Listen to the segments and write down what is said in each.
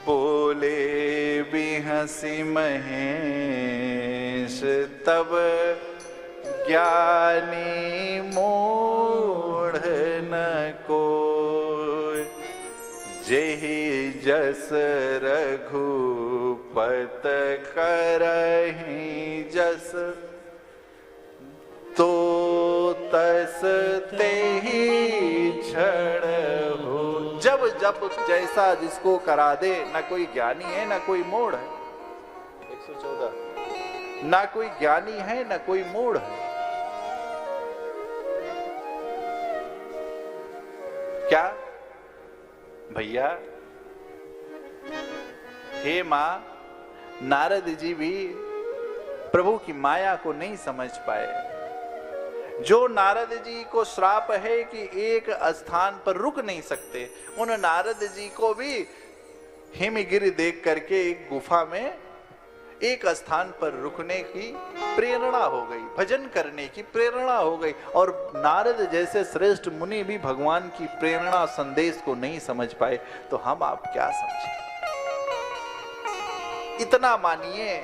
बोले भी हंसी महेश तब ज्ञानी मूढ़ न कोय, जेहि जस रघुपत करहि जस, तो तस तेहि क्षण हो। जब जब जैसा जिसको करा दे, ना कोई ज्ञानी है ना कोई मूढ़ है। 114। ना कोई ज्ञानी है ना कोई मूढ़ है। क्या भैया? हे मां, नारद जी भी प्रभु की माया को नहीं समझ पाए। जो नारद जी को श्राप है कि एक स्थान पर रुक नहीं सकते, उन नारद जी को भी हिमगिरि देख करके एक गुफा में एक स्थान पर रुकने की प्रेरणा हो गई, भजन करने की प्रेरणा हो गई। और नारद जैसे श्रेष्ठ मुनि भी भगवान की प्रेरणा संदेश को नहीं समझ पाए, तो हम आप क्या समझें? इतना मानिए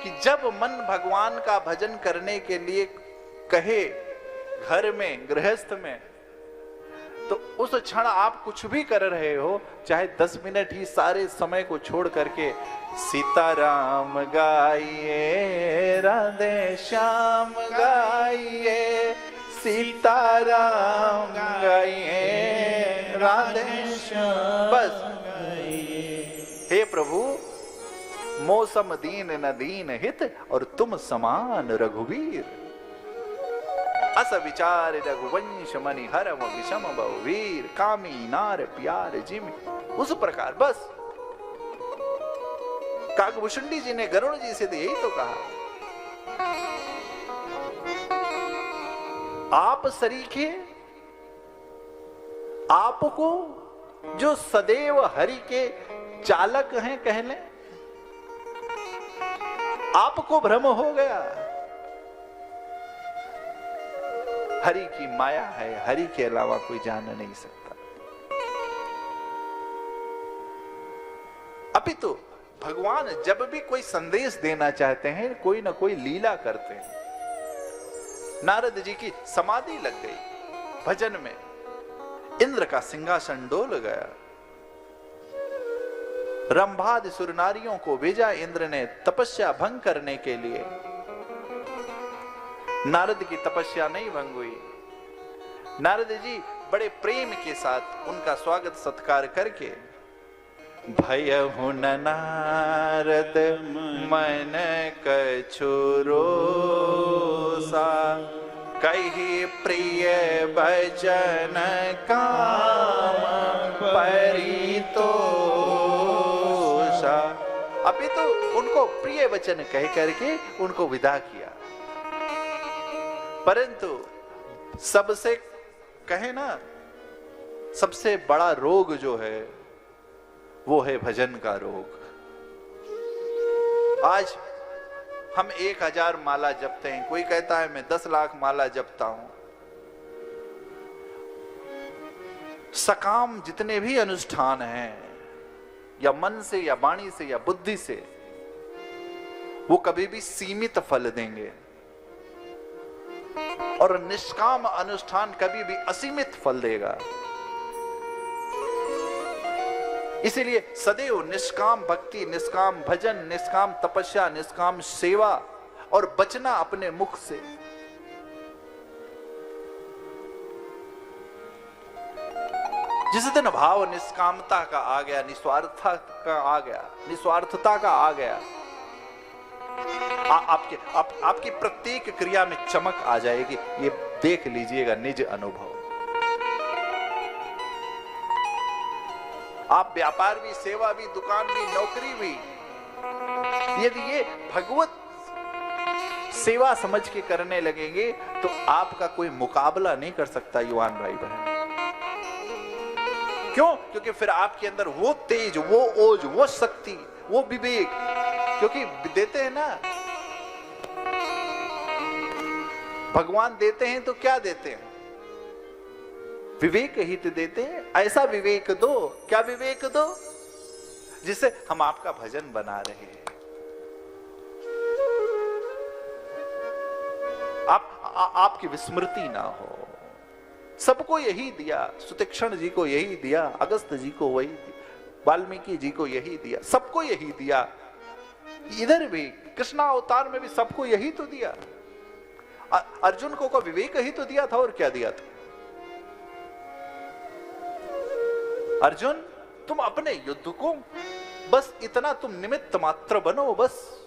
कि जब मन भगवान का भजन करने के लिए कहे घर में, गृहस्थ में, तो उस क्षण आप कुछ भी कर रहे हो, चाहे 10 मिनट ही सारे समय को छोड़ करके सीताराम गाइए, राधे श्याम गाइए, सीताराम गाइए, राधे श्याम, बस हे प्रभु मौसम दीन न दीन हित, और तुम समान रघुवीर, अस विचार रघुवंश मणि हरम विषम बहुवीर, कामी नार प्यार जिमि। उस प्रकार बस काकभूषुंडी जी ने गरुड़ जी से तो यही तो कहा, आप सरीखे आपको जो सदैव हरि के चालक हैं कह लें, आपको भ्रम हो गया। हरि की माया है, हरि के अलावा कोई जान नहीं सकता। अपितु भगवान जब भी कोई संदेश देना चाहते हैं, कोई ना कोई लीला करते हैं। नारद जी की समाधि लग गई भजन में, इंद्र का सिंहासन डोल गया, रंभादि सुर नारियों को भेजा इंद्र ने तपस्या भंग करने के लिए। नारद की तपस्या नहीं भंग हुई। नारद जी बड़े प्रेम के साथ उनका स्वागत सत्कार करके, भयहु न नारद मन कछु रोसा, कहि प्रिय भजन काम परितोषा। अभी तो उनको प्रिय वचन कह करके उनको विदा किया। परंतु सबसे कहे ना, सबसे बड़ा रोग जो है वो है भजन का रोग। आज हम 1000 माला जपते हैं, कोई कहता है मैं 10 लाख माला जपता हूं। सकाम जितने भी अनुष्ठान हैं, या मन से या वाणी से या बुद्धि से, वो कभी भी सीमित फल देंगे, और निष्काम अनुष्ठान कभी भी असीमित फल देगा। इसीलिए सदैव निष्काम भक्ति, निष्काम भजन, निष्काम तपस्या, निष्काम सेवा और बचना अपने मुख से। जिस दिन भाव निष्कामता का आ गया, निस्वार्थता का आ गया, निस्वार्थता का आ गया, आपकी प्रत्येक क्रिया में चमक आ जाएगी। ये देख लीजिएगा निज अनुभव। आप व्यापार भी, सेवा भी, दुकान भी, नौकरी भी, यदि ये भगवत सेवा समझ के करने लगेंगे तो आपका कोई मुकाबला नहीं कर सकता युवान भाई बहन। क्यों? क्योंकि फिर आपके अंदर वो तेज, वो ओज, वो शक्ति, वो विवेक, क्योंकि देते हैं ना भगवान, देते हैं तो क्या देते हैं? विवेक हित देते हैं। ऐसा विवेक दो। क्या विवेक दो? जिससे हम आपका भजन बना रहे हैं। आपकी विस्मृति ना हो। सबको यही दिया, सुतीक्षण जी को यही दिया, अगस्त जी को वही दिया, वाल्मीकि जी को यही दिया, सबको यही दिया। इधर भी कृष्णा अवतार में भी सबको यही तो दिया। अर्जुन को विवेक ही तो दिया था, और क्या दिया था? अर्जुन, तुम अपने युद्ध को बस इतना तुम निमित्त मात्र बनो, बस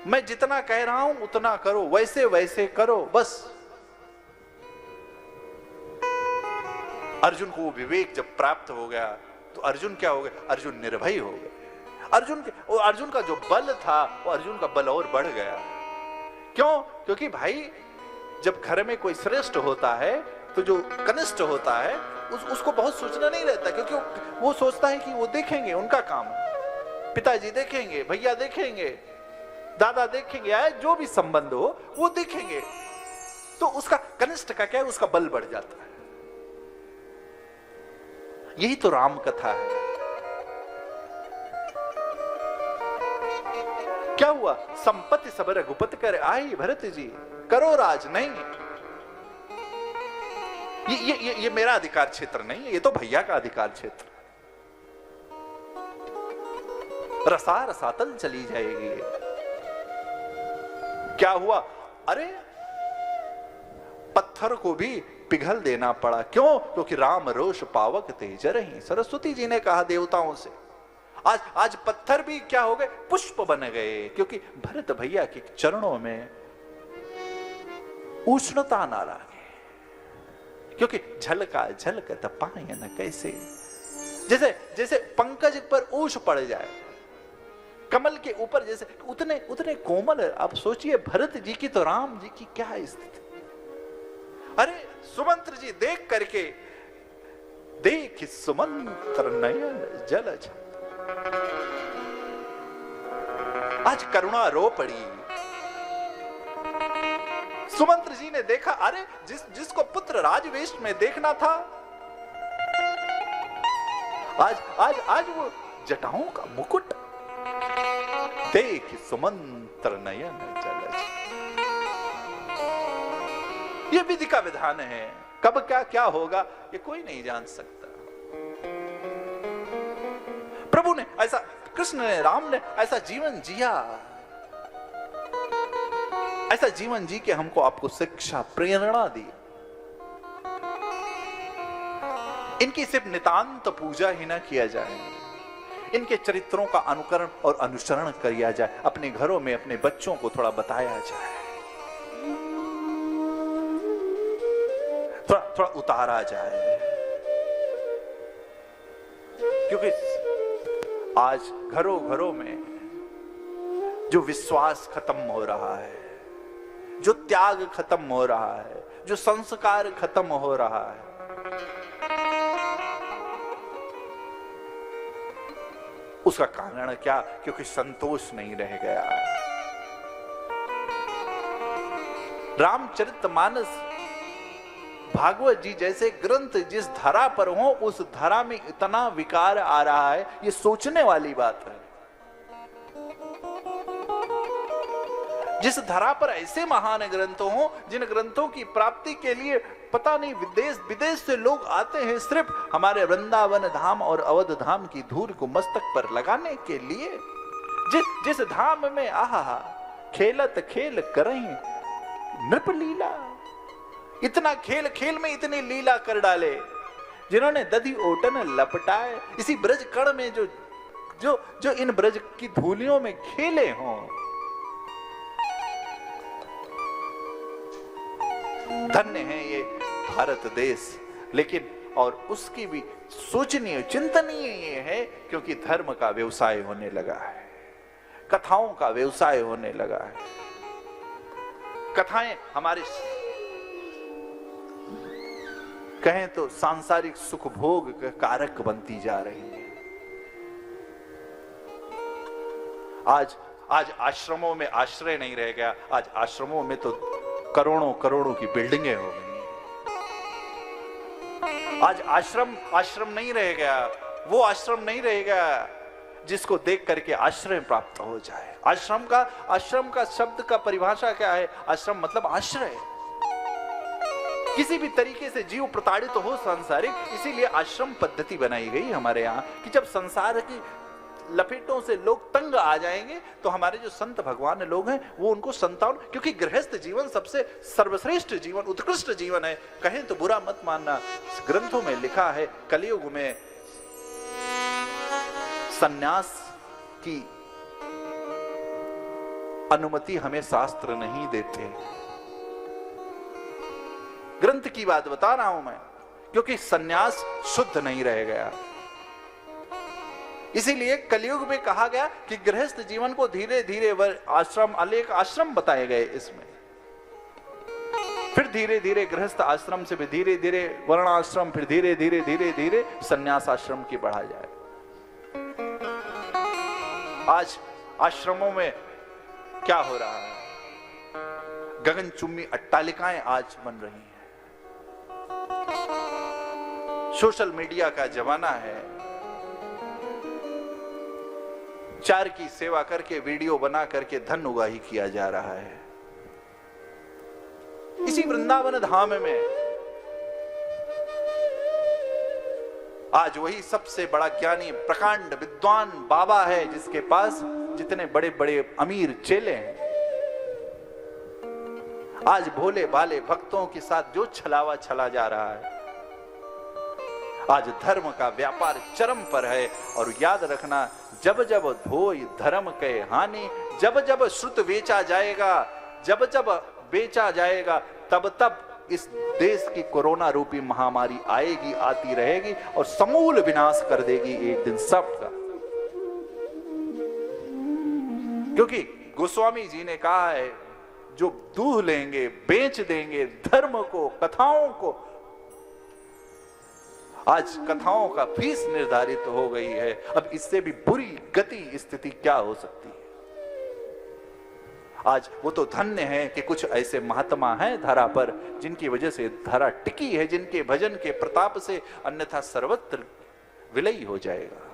मैं जितना कह रहा हूं उतना करो, वैसे वैसे करो बस। अर्जुन को वो विवेक जब प्राप्त हो गया तो अर्जुन क्या हो गया? अर्जुन निर्भय हो गया। अर्जुन का जो बल था वो अर्जुन का बल और बढ़ गया। क्यों? क्योंकि भाई जब घर में कोई श्रेष्ठ होता है तो जो कनिष्ठ होता है उसको बहुत सोचना नहीं रहता, क्योंकि वो सोचता है कि वो देखेंगे, उनका काम है, पिताजी देखेंगे, भैया देखेंगे, दादा देखेंगे, या जो भी संबंध हो वो देखेंगे। तो उसका कनिष्ठ का क्या है? उसका बल बढ़ जाता है। यही तो राम कथा है। क्या हुआ? संपत्ति सब रघुपति कर आई, भरत जी करो राज। नहीं, ये मेरा अधिकार क्षेत्र नहीं है, ये तो भैया का अधिकार क्षेत्र। रसा रसातल चली जाएगी। क्या हुआ? अरे पत्थर को भी पिघल देना पड़ा। क्यों? क्योंकि राम रोष पावक तेज रही। सरस्वती जी ने कहा देवताओं से, आज पत्थर भी क्या हो गए? पुष्प बन गए, क्योंकि भरत भैया के चरणों में उष्णता ना लगे। क्योंकि झलका झलकत पायन कैसे, जैसे पंकज पर ओस पड़ जाए, कमल के ऊपर जैसे उतने कोमल। आप सोचिए भरत जी की तो राम जी की क्या स्थिति। अरे सुमंत्र जी देख करके, देख सुमंत्र नयन जल छत, आज करुणा रो पड़ी। सुमंत्र जी ने देखा, अरे जिसको पुत्र राजवेश में देखना था, आज वो जटाओं का मुकुट। देख सुमंत्र नयन जल छत। ये विधि का विधान है। कब क्या होगा ये कोई नहीं जान सकता। प्रभु ने ऐसा, कृष्ण ने, राम ने ऐसा जीवन जिया, ऐसा जीवन जी के हमको आपको शिक्षा प्रेरणा दी। इनकी सिर्फ नितांत पूजा ही ना किया जाए, इनके चरित्रों का अनुकरण और अनुसरण किया जाए। अपने घरों में अपने बच्चों को थोड़ा बताया जाए, थोड़ा उतारा जाए। क्योंकि आज घरों में जो विश्वास खत्म हो रहा है, जो त्याग खत्म हो रहा है, जो संस्कार खत्म हो रहा है, उसका कारण क्या? क्योंकि संतोष नहीं रह गया। रामचरितमानस, भागवत जी जैसे ग्रंथ जिस धरा पर हो, उस धरा में इतना विकार आ रहा है, ये सोचने वाली बात है। जिस धरा पर ऐसे महान ग्रंथ हो, जिन ग्रंथों की प्राप्ति के लिए पता नहीं विदेश विदेश से लोग आते हैं, सिर्फ हमारे वृंदावन धाम और अवध धाम की धूल को मस्तक पर लगाने के लिए। जिस धाम में आहा खेलत खेल करें नृप लीला, इतना खेल में इतनी लीला कर डाले, जिन्होंने दधि ओटन लपटाए। इसी ब्रज कण में जो इन ब्रज की धूलियों में खेले हों, धन्य है ये भारत देश। लेकिन और उसकी भी सोचनीय चिंतनीय ये है, क्योंकि धर्म का व्यवसाय होने लगा है, कथाओं का व्यवसाय होने लगा है। कथाएं हमारे कहें तो सांसारिक सुख भोग का कारक बनती जा रही है। आज आश्रमों में आश्रय नहीं रह गया, आज आश्रमों में तो करोड़ों की बिल्डिंगें हो गई। आज आश्रम नहीं रह गया, वो आश्रम नहीं रह गया जिसको देख करके आश्रय प्राप्त हो जाए। आश्रम का शब्द का परिभाषा क्या है? आश्रम मतलब आश्रय। किसी भी तरीके से जीव प्रताड़ित हो सांसारिक, इसीलिए आश्रम पद्धति बनाई गई हमारे यहाँ कि जब संसार की लपेटों से लोग तंग आ जाएंगे तो हमारे जो संत भगवान लोग हैं वो उनको संतान, क्योंकि गृहस्थ जीवन सबसे सर्वश्रेष्ठ जीवन, उत्कृष्ट जीवन है। कहें तो बुरा मत मानना, ग्रंथों में लिखा है कलियुग में सन्यास की अनुमति हमें शास्त्र नहीं देते। ग्रंथ की बात बता रहा हूं मैं, क्योंकि सन्यास शुद्ध नहीं रह गया। इसीलिए कलियुग में कहा गया कि गृहस्थ जीवन को धीरे धीरे आश्रम, अनेक आश्रम बताए गए इसमें, फिर धीरे धीरे गृहस्थ आश्रम से भी धीरे धीरे वर्णाश्रम, फिर धीरे धीरे धीरे धीरे संन्यास आश्रम की बढ़ा जाए। आज आश्रमों में क्या हो रहा है? गगनचुंबी अट्टालिकाएं आज बन रही हैं। सोशल मीडिया का जमाना है, चार की सेवा करके वीडियो बना करके धन उगाही किया जा रहा है। इसी वृंदावन धाम में आज वही सबसे बड़ा ज्ञानी प्रकांड विद्वान बाबा है जिसके पास जितने बड़े बड़े अमीर चेले हैं। आज भोले भाले भक्तों के साथ जो छलावा चला जा रहा है, आज धर्म का व्यापार चरम पर है। और याद रखना, जब जब धोई धर्म के हानि, जब जब श्रुत बेचा जाएगा, जब जब बेचा जाएगा, तब तब इस देश की कोरोना रूपी महामारी आएगी, आती रहेगी और समूल विनाश कर देगी एक दिन सबका। क्योंकि गोस्वामी जी ने कहा है, जो दूह लेंगे, बेच देंगे धर्म को, कथाओं को। आज कथाओं का फीस निर्धारित हो गई है। अब इससे भी बुरी गति स्थिति क्या हो सकती है? आज वो तो धन्य है कि कुछ ऐसे महात्मा हैं धरा पर जिनकी वजह से धरा टिकी है, जिनके भजन के प्रताप से, अन्यथा सर्वत्र विलय हो जाएगा।